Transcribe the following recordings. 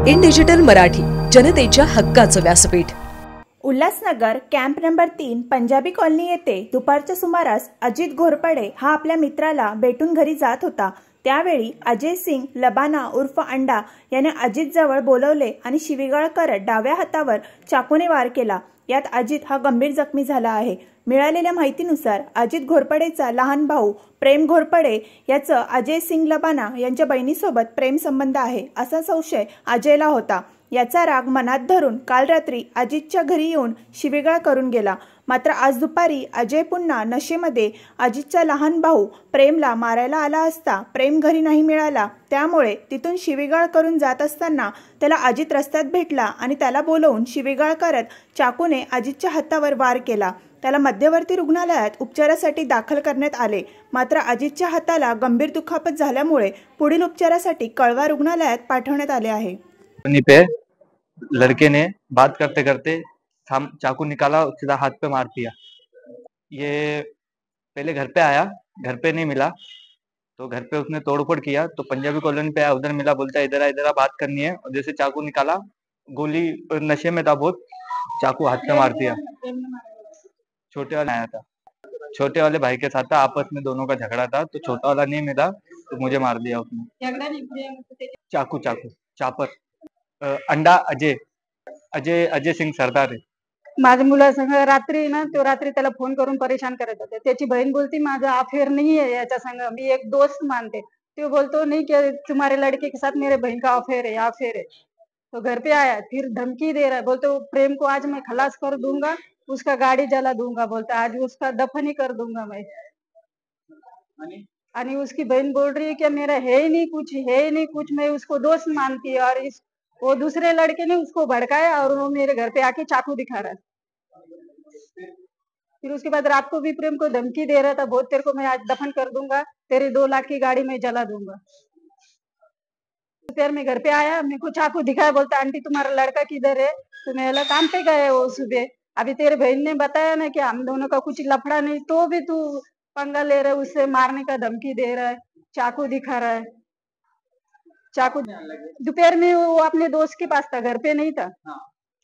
In digital Marathi, जनतेच्या हक्काचं व्यासपीठ. Ulhasnagar camp number 3 Punjabi colony येथे दुपारच्या सुमारास अजित घोरपडे हा आपल्या मित्राला भेटून घरी जात होता. त्यावेळी अजय सिंग लबाना उर्फ अंडा याने अजित जवळ बोलवले आणि शिवीगाळ करत डाव्या हातावर चाकूने वार केला. यात अजित हा गंभीर जखमी झाला आहे. मिळालेल्या माहितीनुसार अजित घोरपडेचा लहान भाऊ प्रेम घोरपडे याचं अजय सिंग लबाना यांच्या बहिणीसोबत प्रेम संबंध आहे असा संशय अजयला होता. याचा राग मनात धरून काल रात्री अजितच्या घरी येऊन शिवीगाळ करून गेला. मात्र आज दुपारी अजय पुन्हा नशेमध्ये अजितचा लहान भाऊ प्रेमला मारायला आला असता प्रेम घरी नाही मिळाला. त्यामुळे तिथून शिवीगाळ करून जात असताना त्याला अजित रस्त्यात भेटला आणि त्याला बोलवून शिवीगाळ करत चाकूने अजितच्या हातावर वार केला. त्याला मध्यवर्ती रुग्णालयात उपचारासाठी दाखल करण्यात आले. मात्र अजितच्या हाताला गंभीर दुखापत झाल्यामुळे पुढील उपचारासाठी कळवा रुग्णालयात पाठवण्यात आले आहे. पे लड़के ने बात करते करते चाकू निकाला, सीधा हाथ पे मार दिया। ये पहले घर पे आया, घर पे नहीं मिला तो घर पे उसने तोड़फोड़ किया, तो पंजाबी कॉलोनी पे आया, उधर मिला, बोलता है इधर आ बात करनी है, और जैसे चाकू निकाला, गोली नशे में था बहुत, चाकू हाथ पे मार दिया। छोटे वाले आया था, छोटे वाले भाई के साथ था, आपस में दोनों का झगड़ा था, तो छोटा वाला नहीं मिला तो मुझे मार दिया उसने। चाकू चापर। अंडा अजय सिंग सरदार आहे. माझ्या मुलासंग रात्री ना, तो रात्री त्याला फोन करून परेशान करत होते. त्याची बहीण बोलती माझा अफेयर नहीं है याच्या संग, मी एक दोस्त मानते. तो बोलतो नहीं कि तुम्हारे लड़के के साथ मेरे बहन का अफेयर है. तो घर पे आया, फिर धमकी दे रहा है, बोलते प्रेम को आज मैं खलास कर दूंगा, उसका गाड़ी जला दूंगा, बोलता आज उसका दफन ही कर दूंगा मैं. आणि उसकी बहन बोल रही है कि मेरा है ही नहीं कुछ, मैं उसको दोस्त मानती है, और वो दूसरे लड़के ने उसको भड़काया और वो मेरे घर पे आके चाकू दिखा रहा है. फिर उसके बाद रात को भी प्रेम को धमकी दे रहा था, बहुत तेरे को मैं आज दफन कर दूंगा, तेरे 2 लाख की गाड़ी में जला दूंगा. फिर मैं घर पे आया, मेरे को चाकू दिखाया, बोलता आंटी तुम्हारा लड़का किधर है. तो मैं बोला काम पे गए वो सुबह. अभी तेरे बहन ने बताया ना कि हम दोनों का कुछ लफड़ा नहीं, तो भी तू पंगा ले रहा है, उससे मारने का धमकी दे रहा है, चाकू दिखा रहा है. चाकू दोपहर में वो अपने दोस्त के पास था, घर पे नहीं था.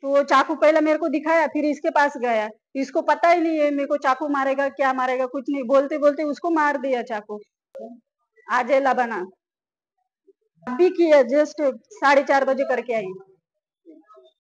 तो वो चाकू पहले मेरे को दिखाया, फिर इसके पास गया. इसको पता ही नहीं है मेरे को चाकू मारेगा क्या मारेगा, कुछ नहीं, बोलते बोलते उसको मार दिया चाकू. आज लबाना अभी किया, जस्ट 4:30 बजे करके आई.